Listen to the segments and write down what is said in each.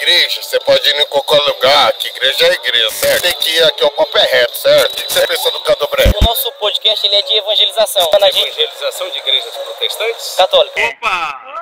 igreja, você pode ir em qualquer lugar, que igreja é igreja, certo? Tem que ir aqui, o papo é reto, certo? O que você pensa do Candomblé? O nosso podcast ele é de evangelização. Evangelização de igrejas protestantes? Católica. Opa!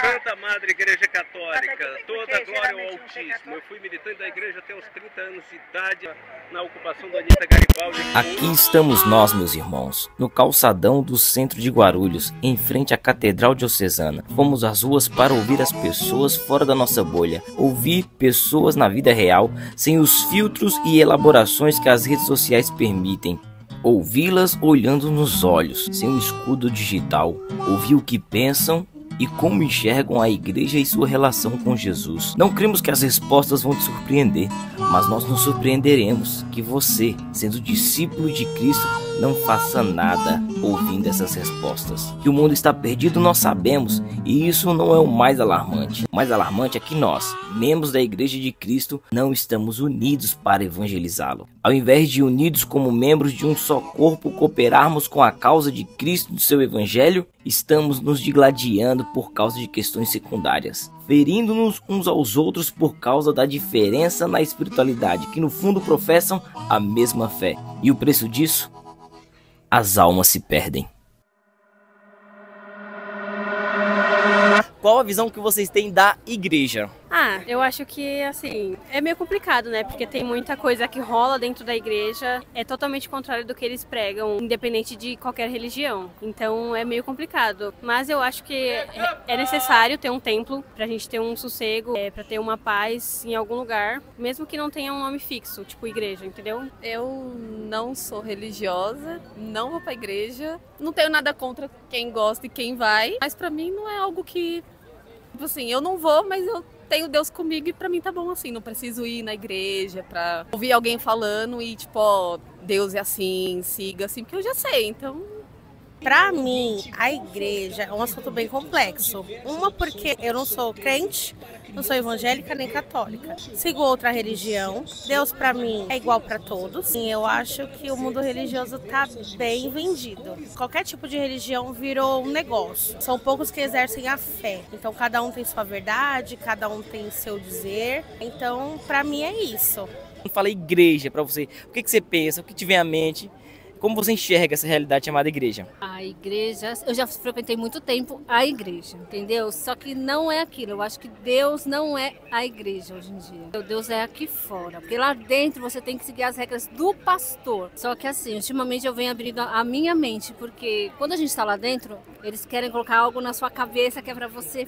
Santa Madre Igreja Católica, toda glória ao Altíssimo. Eu fui militante da igreja até os 30 anos de idade, na ocupação da Anitta Garibaldi. Aqui estamos nós, meus irmãos, no calçadão do centro de Guarulhos, em frente à Catedral Diocesana. Fomos às ruas para ouvir as pessoas fora da nossa bolha, ouvir pessoas na vida real, sem os filtros e elaborações que as redes sociais permitem. Ouvi-las olhando nos olhos, sem um escudo digital. Ouvir o que pensam e como enxergam a igreja e sua relação com Jesus. Não cremos que as respostas vão te surpreender, mas nós nos surpreenderemos que você, sendo discípulo de Cristo, não faça nada ouvindo essas respostas. Que o mundo está perdido nós sabemos, e isso não é o mais alarmante. O mais alarmante é que nós, membros da Igreja de Cristo, não estamos unidos para evangelizá-lo. Ao invés de unidos como membros de um só corpo cooperarmos com a causa de Cristo e do seu evangelho, estamos nos digladiando por causa de questões secundárias, ferindo-nos uns aos outros por causa da diferença na espiritualidade, que no fundo professam a mesma fé. E o preço disso? As almas se perdem. Qual a visão que vocês têm da igreja? Eu acho que, assim, é meio complicado, né? Porque tem muita coisa que rola dentro da igreja, é totalmente contrário do que eles pregam, independente de qualquer religião. Então, é meio complicado. Mas eu acho que é necessário ter um templo pra gente ter um sossego, pra ter uma paz em algum lugar, mesmo que não tenha um nome fixo, tipo igreja, entendeu? Eu não sou religiosa, não vou pra igreja, não tenho nada contra quem gosta e quem vai, mas pra mim não é algo que, tipo assim, eu não vou, mas eu tenho Deus comigo e pra mim tá bom assim, não preciso ir na igreja pra ouvir alguém falando e tipo, ó, Deus é assim, siga assim, porque eu já sei, então... Pra mim, a igreja é um assunto bem complexo. Uma, porque eu não sou crente, não sou evangélica nem católica. Sigo outra religião. Deus, pra mim, é igual pra todos. E eu acho que o mundo religioso tá bem vendido. Qualquer tipo de religião virou um negócio. São poucos que exercem a fé. Então, cada um tem sua verdade, cada um tem seu dizer. Então, pra mim, é isso. Fala igreja pra você. O que você pensa? O que te vem à mente? Como você enxerga essa realidade chamada igreja? A igreja, eu já frequentei muito tempo a igreja, entendeu? Só que não é aquilo. Eu acho que Deus não é a igreja hoje em dia. Deus é aqui fora. Porque lá dentro você tem que seguir as regras do pastor. Só que assim, ultimamente eu venho abrindo a minha mente, porque quando a gente está lá dentro, eles querem colocar algo na sua cabeça que é para você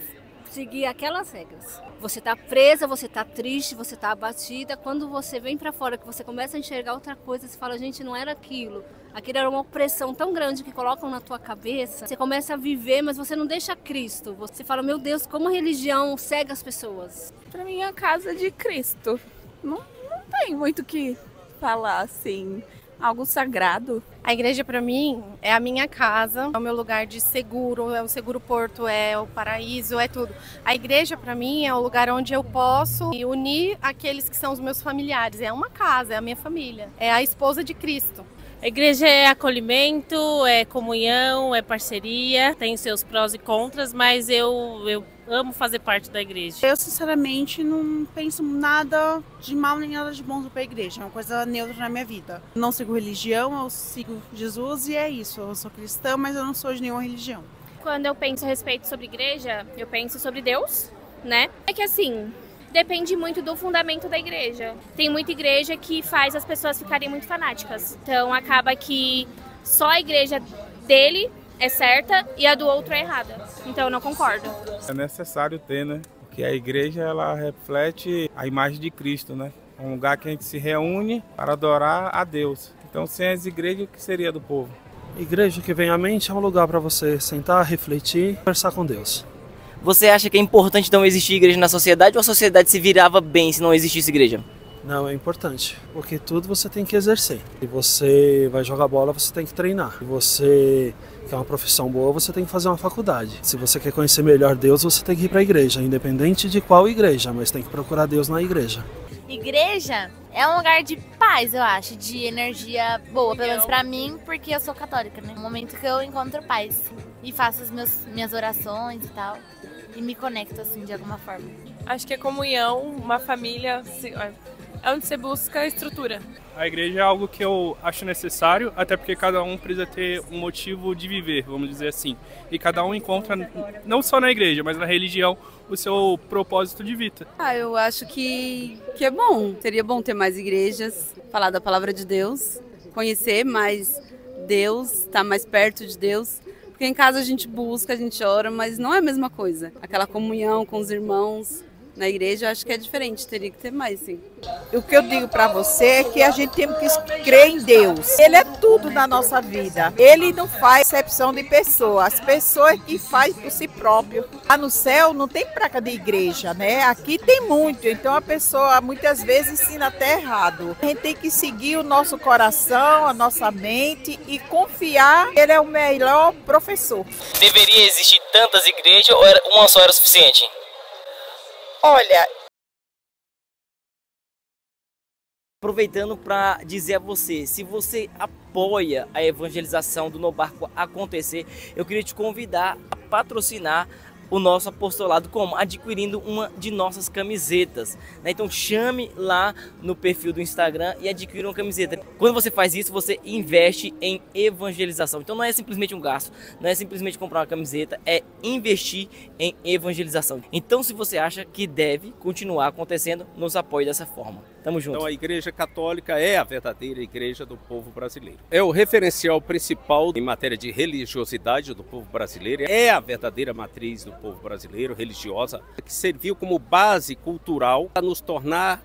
seguir aquelas regras. Você tá presa, você tá triste, você tá abatida. Quando você vem pra fora, que você começa a enxergar outra coisa, você fala, gente, não era aquilo. Aquilo era uma opressão tão grande que colocam na tua cabeça. Você começa a viver, mas você não deixa Cristo. Você fala, meu Deus, como a religião cega as pessoas. Pra mim é a casa de Cristo. Não tem muito o que falar, assim, algo sagrado. A igreja pra mim é a minha casa, é o meu lugar de seguro, é o seguro porto, é o paraíso, é tudo. A igreja pra mim é o lugar onde eu posso unir aqueles que são os meus familiares. É uma casa, é a minha família, é a esposa de Cristo. A igreja é acolhimento, é comunhão, é parceria, tem seus prós e contras, mas eu amo fazer parte da igreja. Eu, sinceramente, não penso nada de mal nem nada de bom para a igreja. É uma coisa neutra na minha vida. Não sigo religião, eu sigo Jesus e é isso. Eu sou cristã, mas eu não sou de nenhuma religião. Quando eu penso a respeito sobre igreja, eu penso sobre Deus, né? É que assim, depende muito do fundamento da igreja. Tem muita igreja que faz as pessoas ficarem muito fanáticas. Então acaba que só a igreja dele é certa e a do outro é errada. Então eu não concordo. É necessário ter, né? Porque a igreja, ela reflete a imagem de Cristo, né? É um lugar que a gente se reúne para adorar a Deus. Então, sem as igrejas, o que seria do povo? Igreja que vem à mente é um lugar para você sentar, refletir, conversar com Deus. Você acha que é importante não existir igreja na sociedade ou a sociedade se virava bem se não existisse igreja? Não, é importante, porque tudo você tem que exercer. Se você vai jogar bola, você tem que treinar. Se você quer uma profissão boa, você tem que fazer uma faculdade. Se você quer conhecer melhor Deus, você tem que ir para a igreja, independente de qual igreja, mas tem que procurar Deus na igreja. Igreja é um lugar de paz, eu acho, de energia boa, pelo menos pra mim, porque eu sou católica, né? É um momento que eu encontro paz e faço as minhas orações e tal, e me conecto, assim, de alguma forma. Acho que é comunhão, uma família, é onde você busca estrutura. A igreja é algo que eu acho necessário, até porque cada um precisa ter um motivo de viver, vamos dizer assim. E cada um encontra, não só na igreja, mas na religião, o seu propósito de vida. Eu acho que é bom. Seria bom ter mais igrejas, falar da palavra de Deus, conhecer mais Deus, estar mais perto de Deus. Porque em casa a gente busca, a gente ora, mas não é a mesma coisa. Aquela comunhão com os irmãos. Na igreja eu acho que é diferente, teria que ter mais, sim. O que eu digo para você é que a gente tem que crer em Deus. Ele é tudo na nossa vida. Ele não faz exceção de pessoa. As pessoas que faz por si próprio. Lá no céu não tem placa de igreja, né? Aqui tem muito. Então a pessoa muitas vezes ensina até errado. A gente tem que seguir o nosso coração, a nossa mente e confiar que ele é o melhor professor. Deveria existir tantas igrejas ou uma só era suficiente? Olha, aproveitando para dizer a você, se você apoia a evangelização do No Barco acontecer, eu queria te convidar a patrocinar o nosso apostolado, como? Adquirindo uma de nossas camisetas, né? Então chame lá no perfil do Instagram e adquira uma camiseta. Quando você faz isso, você investe em evangelização. Então não é simplesmente um gasto, não é simplesmente comprar uma camiseta, é investir em evangelização. Então se você acha que deve continuar acontecendo, nos apoie dessa forma. Tamo junto. Então a Igreja Católica é a verdadeira igreja do povo brasileiro. É o referencial principal em matéria de religiosidade do povo brasileiro. É a verdadeira matriz do povo brasileiro, religiosa, que serviu como base cultural para nos tornar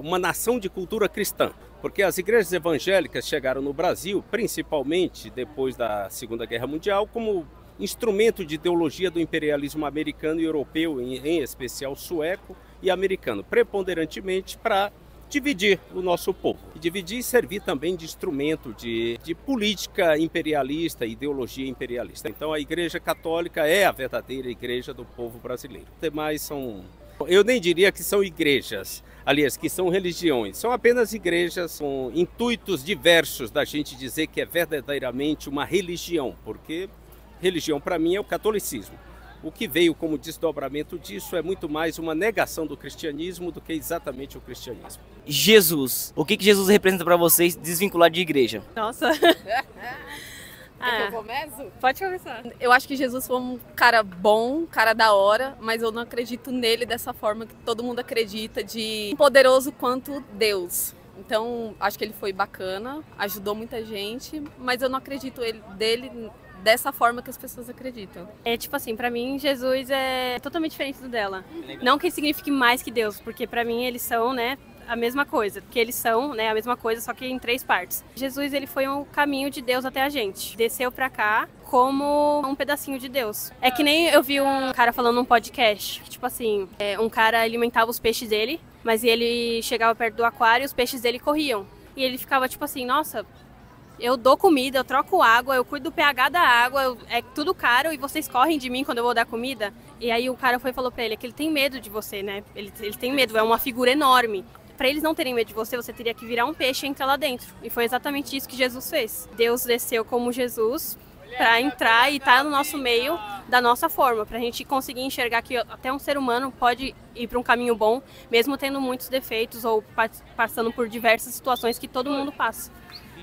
uma nação de cultura cristã. Porque as igrejas evangélicas chegaram no Brasil, principalmente depois da Segunda Guerra Mundial, como instrumento de ideologia do imperialismo americano e europeu, em especial sueco e americano, preponderantemente para dividir o nosso povo. E dividir e servir também de instrumento de política imperialista, ideologia imperialista. Então a Igreja Católica é a verdadeira igreja do povo brasileiro. Os demais são, eu nem diria que são igrejas, aliás, que são religiões. São apenas igrejas com intuitos diversos da gente dizer que é verdadeiramente uma religião, porque religião para mim é o catolicismo. O que veio como desdobramento disso é muito mais uma negação do cristianismo do que exatamente o cristianismo. Jesus. O que Jesus representa para vocês desvincular de igreja? Nossa. Eu começo? Pode começar. Eu acho que Jesus foi um cara bom, cara da hora, mas eu não acredito nele dessa forma que todo mundo acredita, de poderoso quanto Deus. Então, acho que ele foi bacana, ajudou muita gente, mas eu não acredito dele dessa forma que as pessoas acreditam. É tipo assim, pra mim Jesus é totalmente diferente do dela. Não que signifique mais que Deus, porque pra mim eles são, né, a mesma coisa, porque eles são, né, a mesma coisa, só que em 3 partes. Jesus, ele foi um caminho de Deus até a gente. Desceu pra cá como um pedacinho de Deus. É que nem eu vi um cara falando num podcast, que, tipo assim, um cara alimentava os peixes dele, mas ele chegava perto do aquário e os peixes dele corriam. E ele ficava tipo assim, nossa, eu dou comida, eu troco água, eu cuido do pH da água, é tudo caro e vocês correm de mim quando eu vou dar comida. E aí o cara foi e falou pra ele que ele tem medo de você, né? Ele tem medo, é uma figura enorme. Pra eles não terem medo de você, você teria que virar um peixe e entrar lá dentro. E foi exatamente isso que Jesus fez. Deus desceu como Jesus pra entrar e estar no nosso meio da nossa forma, pra gente conseguir enxergar que até um ser humano pode ir para um caminho bom, mesmo tendo muitos defeitos ou passando por diversas situações que todo mundo passa.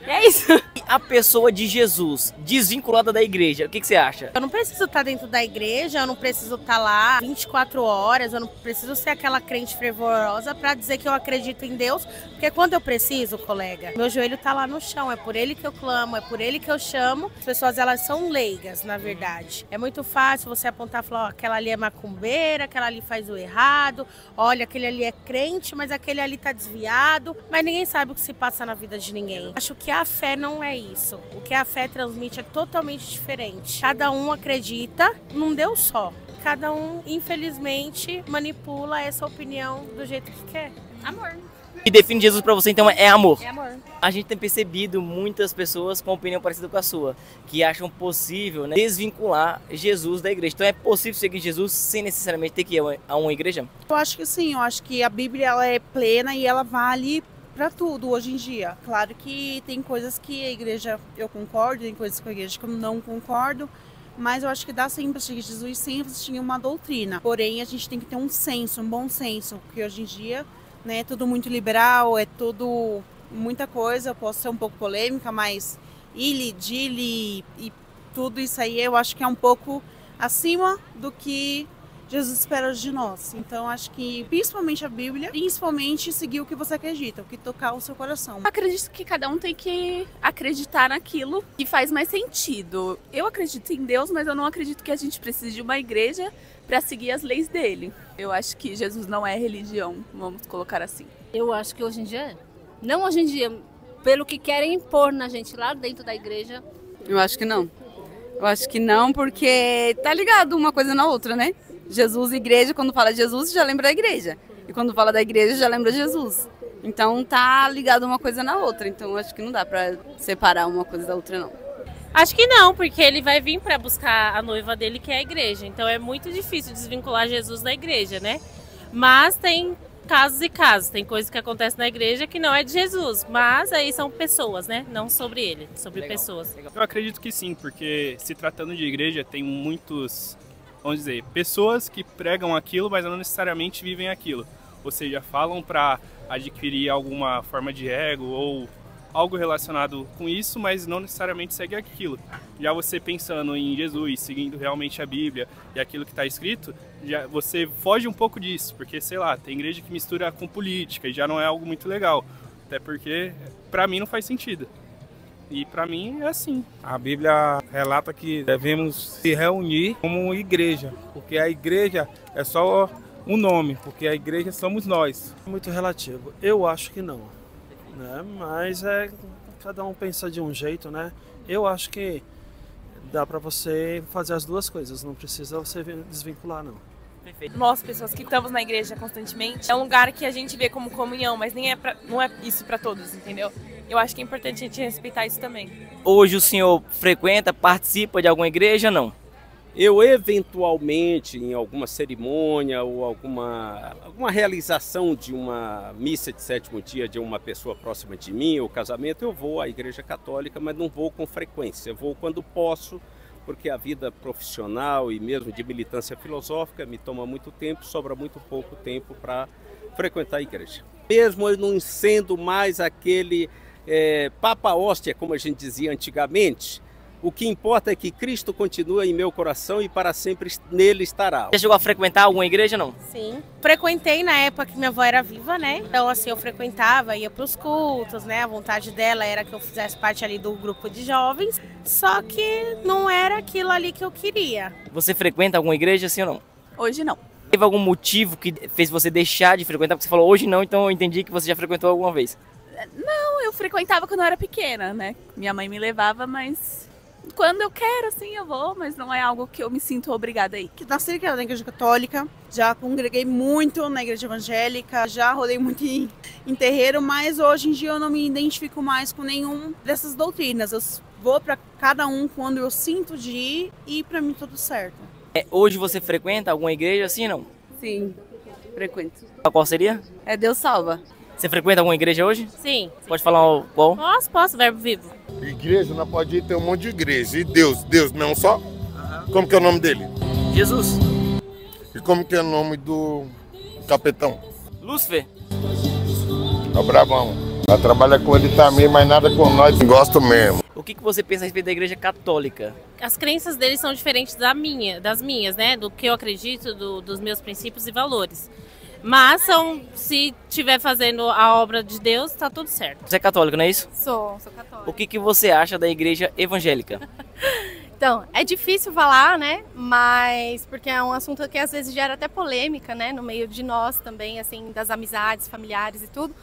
É isso. E a pessoa de Jesus, desvinculada da igreja, o que você acha? Eu não preciso estar dentro da igreja, eu não preciso estar lá 24 horas, eu não preciso ser aquela crente fervorosa para dizer que eu acredito em Deus, porque quando eu preciso, colega, meu joelho tá lá no chão, é por ele que eu clamo, é por ele que eu chamo. As pessoas, elas são leigas, na verdade. É muito fácil você apontar e falar, ó, aquela ali é macumbeira, aquela ali faz o errado, olha, aquele ali é crente, mas aquele ali tá desviado, mas ninguém sabe o que se passa na vida de ninguém. Acho que a fé não é isso. O que a fé transmite é totalmente diferente. Cada um acredita num Deus só. Cada um, infelizmente, manipula essa opinião do jeito que quer. Amor. E define Jesus pra você, então, é amor. É amor. A gente tem percebido muitas pessoas com opinião parecida com a sua, que acham possível, né, desvincular Jesus da igreja. Então é possível seguir Jesus sem necessariamente ter que ir a uma igreja? Eu acho que sim, eu acho que a Bíblia ela é plena e ela vale para tudo hoje em dia. Claro que tem coisas que a igreja eu concordo, tem coisas que a igreja que eu não concordo, mas eu acho que dá sim para seguir Jesus sem existir uma doutrina. Porém, a gente tem que ter um senso, um bom senso, porque hoje em dia, né, é tudo muito liberal, é tudo muita coisa. Eu posso ser um pouco polêmica, mas dile e tudo isso aí eu acho que é um pouco acima do que Jesus espera de nós. Então acho que principalmente a Bíblia, principalmente seguir o que você acredita, o que tocar o seu coração. Acredito que cada um tem que acreditar naquilo que faz mais sentido. Eu acredito em Deus, mas eu não acredito que a gente precise de uma igreja para seguir as leis dele. Eu acho que Jesus não é religião, vamos colocar assim. Eu acho que hoje em dia é. Não hoje em dia, pelo que querem impor na gente lá dentro da igreja. Eu acho que não. Eu acho que não, porque tá ligado uma coisa na outra, né? Jesus e igreja, quando fala de Jesus, já lembra da igreja. E quando fala da igreja, já lembra de Jesus. Então tá ligado uma coisa na outra. Então acho que não dá pra separar uma coisa da outra, não. Acho que não, porque ele vai vir para buscar a noiva dele, que é a igreja. Então é muito difícil desvincular Jesus da igreja, né? Mas tem casos e casos. Tem coisas que acontecem na igreja que não é de Jesus. Mas aí são pessoas, né? Não sobre ele, sobre pessoas. Eu acredito que sim, porque se tratando de igreja, tem muitos... vamos dizer, pessoas que pregam aquilo, mas não necessariamente vivem aquilo. Ou seja, falam para adquirir alguma forma de ego ou algo relacionado com isso, mas não necessariamente segue aquilo. Já você pensando em Jesus, seguindo realmente a Bíblia e aquilo que está escrito, já você foge um pouco disso, porque, sei lá, tem igreja que mistura com política e já não é algo muito legal. Até porque, para mim, não faz sentido. E para mim é assim. A Bíblia relata que devemos se reunir como igreja, porque a igreja é só um nome, porque a igreja somos nós. Muito relativo. Eu acho que não, né? Mas cada um pensa de um jeito, né? Eu acho que dá para você fazer as duas coisas, não precisa você desvincular, não. Nós, pessoas que estamos na igreja constantemente, é um lugar que a gente vê como comunhão, mas não é isso para todos, entendeu? Eu acho que é importante a gente respeitar isso também. Hoje o senhor frequenta, participa de alguma igreja, não? Eu eventualmente, em alguma cerimônia ou alguma realização de uma missa de sétimo dia de uma pessoa próxima de mim, ou casamento, eu vou à igreja católica, mas não vou com frequência. Eu vou quando posso, porque a vida profissional e mesmo de militância filosófica me toma muito tempo, sobra muito pouco tempo para frequentar a igreja. Mesmo eu não sendo mais aquele Papa Hóstia, como a gente dizia antigamente, o que importa é que Cristo continua em meu coração e para sempre nele estará. Você chegou a frequentar alguma igreja, não? Sim, frequentei na época que minha avó era viva, né? Então assim, eu frequentava, ia para os cultos, né? A vontade dela era que eu fizesse parte ali do grupo de jovens, só que não era aquilo ali que eu queria. Você frequenta alguma igreja, sim ou não? Hoje não. Teve algum motivo que fez você deixar de frequentar? Porque você falou hoje não, então eu entendi que você já frequentou alguma vez. Não, eu frequentava quando eu era pequena, né? Minha mãe me levava, mas quando eu quero, assim, eu vou, mas não é algo que eu me sinto obrigada a ir. Nasci na igreja católica, já congreguei muito na igreja evangélica, já rodei muito em terreiro, mas hoje em dia eu não me identifico mais com nenhum dessas doutrinas. Eu vou para cada um quando eu sinto de ir e para mim tudo certo. Hoje você frequenta alguma igreja, assim ou não? Sim, frequento. Qual seria? É Deus Salva. Você frequenta alguma igreja hoje? Sim. Pode falar qual? Posso, Verbo Vivo. Igreja, não pode ir, tem um monte de igreja. E Deus não só? Como que é o nome dele? Jesus. E como que é o nome do capitão? Lúcifer. É o Bravão. Vai trabalhar com ele também, mas nada com nós. Gosto mesmo. O que você pensa a respeito da igreja católica? As crenças deles são diferentes das minhas, né? Do que eu acredito, dos meus princípios e valores. Mas se estiver fazendo a obra de Deus, tá tudo certo. Você é católico, não é isso? Sou católica. O que você acha da igreja evangélica? Então, é difícil falar, né? Mas porque é um assunto que às vezes gera até polêmica, né? No meio de nós também, assim, das amizades, familiares e tudo.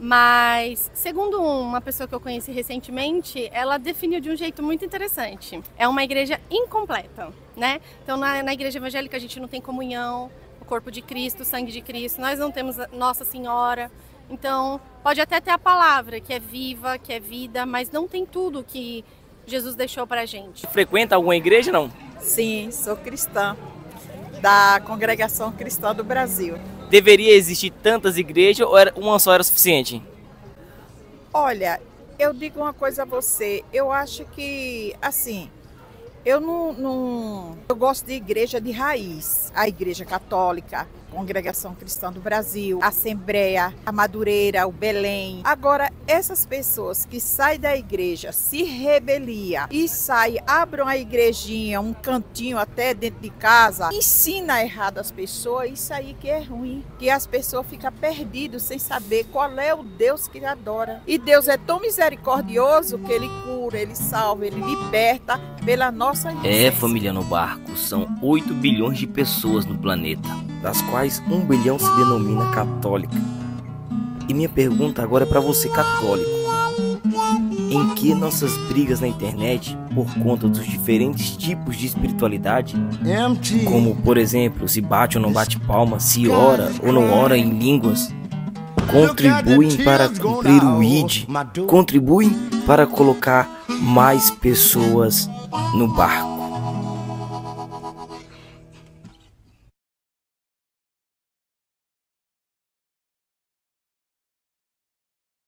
Mas, segundo uma pessoa que eu conheci recentemente, ela definiu de um jeito muito interessante. É uma igreja incompleta, né? Então, na igreja evangélica a gente não tem comunhão, o corpo de Cristo, o sangue de Cristo, nós não temos Nossa Senhora. Então, pode até ter a palavra, que é viva, que é vida, mas não tem tudo que Jesus deixou pra gente. Frequenta alguma igreja, não? Sim, sou cristã, da Congregação Cristã do Brasil. Deveria existir tantas igrejas ou uma só era suficiente? Olha, eu digo uma coisa a você, eu acho que, assim, Eu eu gosto de igreja de raiz. A Igreja Católica, Congregação Cristã do Brasil, a Assembleia, a Madureira, o Belém. Agora, essas pessoas que saem da igreja, se rebelia e saem, abrem a igrejinha, um cantinho até dentro de casa, ensina errado as pessoas, isso aí que é ruim. Que as pessoas ficam perdidas sem saber qual é o Deus que adora. E Deus é tão misericordioso que Ele cura, Ele salva, Ele liberta pela nossa inocência. Família no barco, são 8 bilhões de pessoas no planeta, das quais 1 bilhão se denomina católica. E minha pergunta agora é para você, católico: em que nossas brigas na internet, por conta dos diferentes tipos de espiritualidade, como por exemplo, se bate ou não bate palma, se ora ou não ora em línguas, contribuem para cumprir o ID, contribuem para colocar mais pessoas no barco?